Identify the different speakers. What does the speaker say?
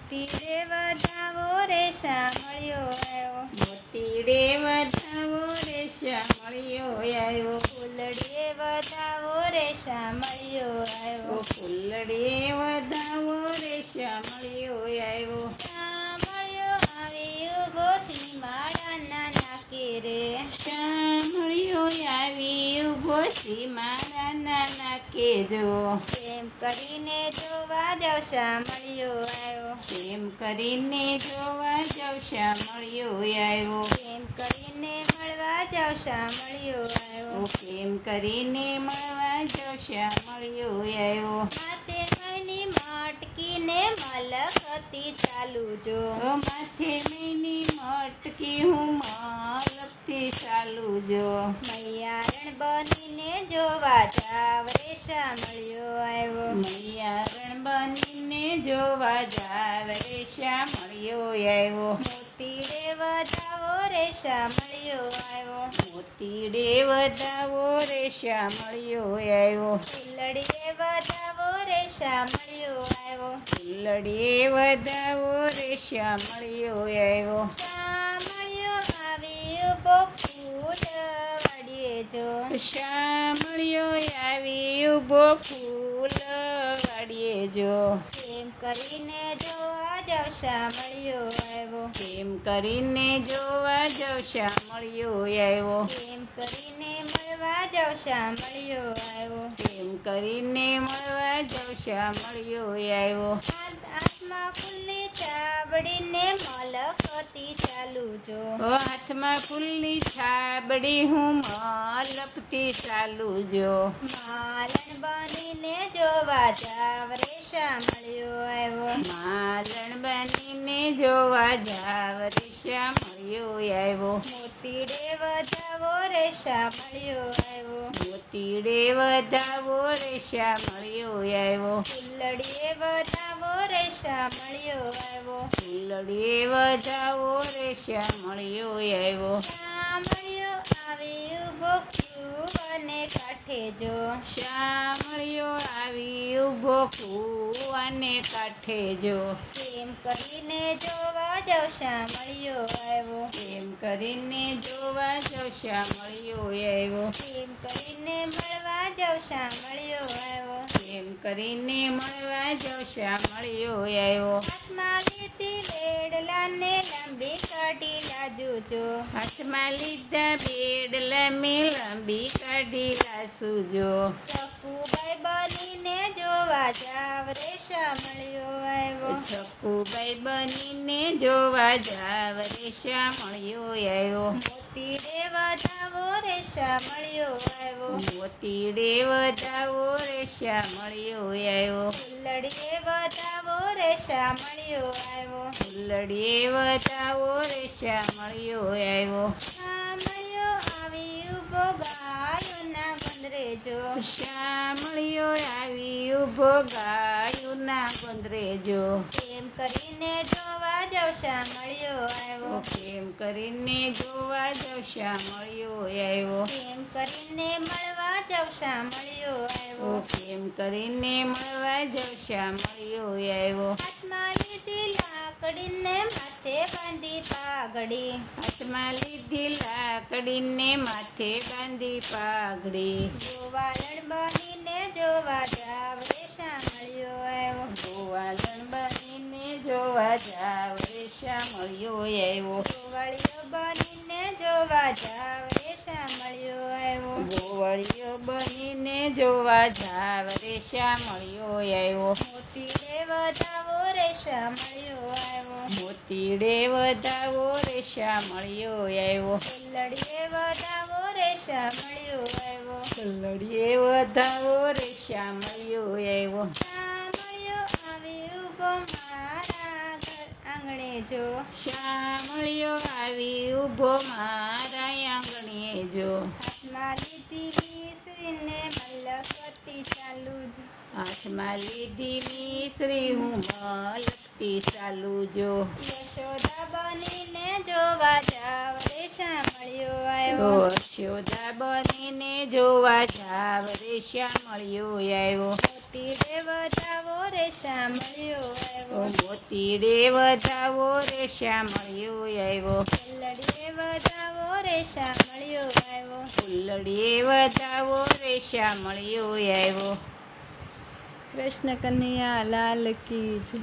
Speaker 1: મોતી રે વધાવો રે શામળિયો આવ્યો,
Speaker 2: મોતીડે વધાવો રે શામળિયો આવ્યો,
Speaker 1: ફૂલડીએ વધાવો રે શામળિયો આવ્યો,
Speaker 2: ફૂલડીએ વધાવો રે શામળિયો આવ્યો,
Speaker 1: શામળિયો આવી ઊભો માળાના નાકે રે,
Speaker 2: શામળિયો આવી ઊભો છે મારા નાના કેજો,
Speaker 1: એમ કરીને જોવા જાવ શામળિયો આવ્યો,
Speaker 2: એમ કરીને જોવા જાવ શામળિયો આવ્યો,
Speaker 1: એમ કરીને મળવા જાવ શામળિયો આવ્યો,
Speaker 2: એમ કરીને મળવા જાવ શામળિયો આવ્યો,
Speaker 1: માથે મહીની મટકીને મલકતી ચાલુ જો,
Speaker 2: માથે મહીની મટકી હું મલકતી ચાલુ જો,
Speaker 1: મૈયારણ બનીને જોવા જાવ રે શામળિયો આવ્યો,
Speaker 2: મૈયારણ બનીને જોવા જાવ રે શામળિયો આવ્યો,
Speaker 1: મોતીડે વધાવો રે શામળિયો આવ્યો,
Speaker 2: મોતીડે વધાવો રે શામળિયો આવ્યો,
Speaker 1: ફૂલડીએ વધાવો રે શામળિયો આવ્યો,
Speaker 2: ફૂલડીએ વધાવો રે શામળિયો આવ્યો,
Speaker 1: શામળિયો આવી ઊભો ફૂલ વાડીએ જો,
Speaker 2: શામળિયો આવી ઊભો ફૂલ વાડીએ જો,
Speaker 1: એમ કરીને જોવા જાવ શામળિયો આવ્યો,
Speaker 2: એમ કરીને જોવા જાવ શામળિયો આવ્યો,
Speaker 1: એમ કરીને મળવા જાવ શામળિયો આવ્યો,
Speaker 2: એમ કરીને મળવા જાવ શામળિયો આવ્યો,
Speaker 1: હાથમાં ફૂલની ચાબડીને મલકતી ચાલુ જો,
Speaker 2: હાથમાં ફૂલની છાબડી હું મલકતી ચાલુ જો,
Speaker 1: માલણ બનીને જોવા જાવ રે શામળિયો આવ્યો,
Speaker 2: માલણ બનીને જોવા જાવ રે શામળિયો આવ્યો,
Speaker 1: મોતીડે વધાવો રે શામળિયો આવ્યો,
Speaker 2: મોતીડે વધાવો રે શામળિયો આવ્યો,
Speaker 1: ફૂલડીએ વધાવો રે શામળિયો આવ્યો,
Speaker 2: ફૂલડીએ વધાવો રે શામળિયો આવ્યો,
Speaker 1: શામળિયો આવી ઊભો કૂવાને કાંઠે જો,
Speaker 2: શામળિયો આવી ઊભો કૂવાને કાંઠે જો,
Speaker 1: એમ કરીને જોવા જાવ શામળિયો આવ્યો,
Speaker 2: એમ કરીને જોવા જાવ શામળિયો આવ્યો,
Speaker 1: એમ કરીને મળવા જાવ શામળિયો આવ્યો,
Speaker 2: એમ કરીને મળવા જાવ શામળિયો આવ્યો,
Speaker 1: હાથમાં લીધી બેડલાને લાંબી કાઢી લાજુ જો,
Speaker 2: હાથમાં લીધા બેડલા મેં લાંબી કાઢી લાસુ જો,
Speaker 1: ચકુબાઈ બનીને જોવા જાવ રે શામળિયો આવ્યો,
Speaker 2: છકુબાઈ બનીને જોવા જાવ રે શામળિયો આવ્યો,
Speaker 1: મોતીડે વધાવો રે શામળિયો આવ્યો,
Speaker 2: મોતીડે વધાવો રે શામળિયો આવ્યો,
Speaker 1: ફૂલડીએ વધાવો રે શામળિયો આવ્યો,
Speaker 2: ફૂલડીએ વધાવો રે શામળિયો આવ્યો,
Speaker 1: શામળિયો આવી ઊભો ગાયોના ગંદરે જો,
Speaker 2: શામળિયો આવી ઊભો ગાયુંના ગોંદરે જો,
Speaker 1: એમ કરીને જોવા જાવ શામળિયો આવ્યો,
Speaker 2: એમ કરીને જોવા જાવ શામળિયો આવ્યો,
Speaker 1: એમ કરીને મળવા જાવ શામળિયો આવ્યો,
Speaker 2: એમ કરીને મળવા જાવ શામળિયો આવ્યો,
Speaker 1: હાથમાં લીધી લાકડીને માથે બાંધી પાઘડી,
Speaker 2: હાથમાં લીધી લાકડીને માથે બાંધી પાઘડી,
Speaker 1: ગોવાળણ બનીને જોવા જાવ રે શામળિયો આવ્યો,
Speaker 2: ગોવાળણ બનીને જોવા જાવ રે શામળિયો આવ્યો,
Speaker 1: ગોવાળિયો બનીને જોવા જાવ રે શામળિયો આવ્યો,
Speaker 2: ગોવાળિયો બનીને જોવા જાવ રે શામળિયો આવ્યો,
Speaker 1: મોતીડે વધાવો રે શામળિયો આવ્યો,
Speaker 2: મોતીડે વધાવો રે શામળિયો આવ્યો,
Speaker 1: ફૂલડીએ વધાવો રે શામળિયો આવ્યો,
Speaker 2: ફૂલડીએ વધાવો રે શામળિયો આવ્યો,
Speaker 1: શામળિયો આવી ઊભો મારા આંગણે જો,
Speaker 2: શામળિયો આવી ઊભો મારા આંગણે જો,
Speaker 1: હાથમાં લીધી વીસરીને મલકતી ચાલુ જો,
Speaker 2: હાથમાં લીધી મિશ્રી હું મલકતી ચાલુ જો,
Speaker 1: યશોદા બનીને જોવા જાવ રે મળ્યો આવ્યો
Speaker 2: યશોદા બનીને જોવા જાવ રેશા મળ્યો આવ્યો
Speaker 1: મોતી રે વધાવો રેશા મળ્યો આવ્યો
Speaker 2: મોતી રે વધાવો રેશા મળ્યો આવ્યો
Speaker 1: ફૂલડીએ વધાવો રેશા મળ્યો આવ્યો
Speaker 2: ફૂલડીએ વધાવો રેશા મળ્યો આવ્યો
Speaker 1: કૃષ્ણ કનૈયા લાલ કી જય.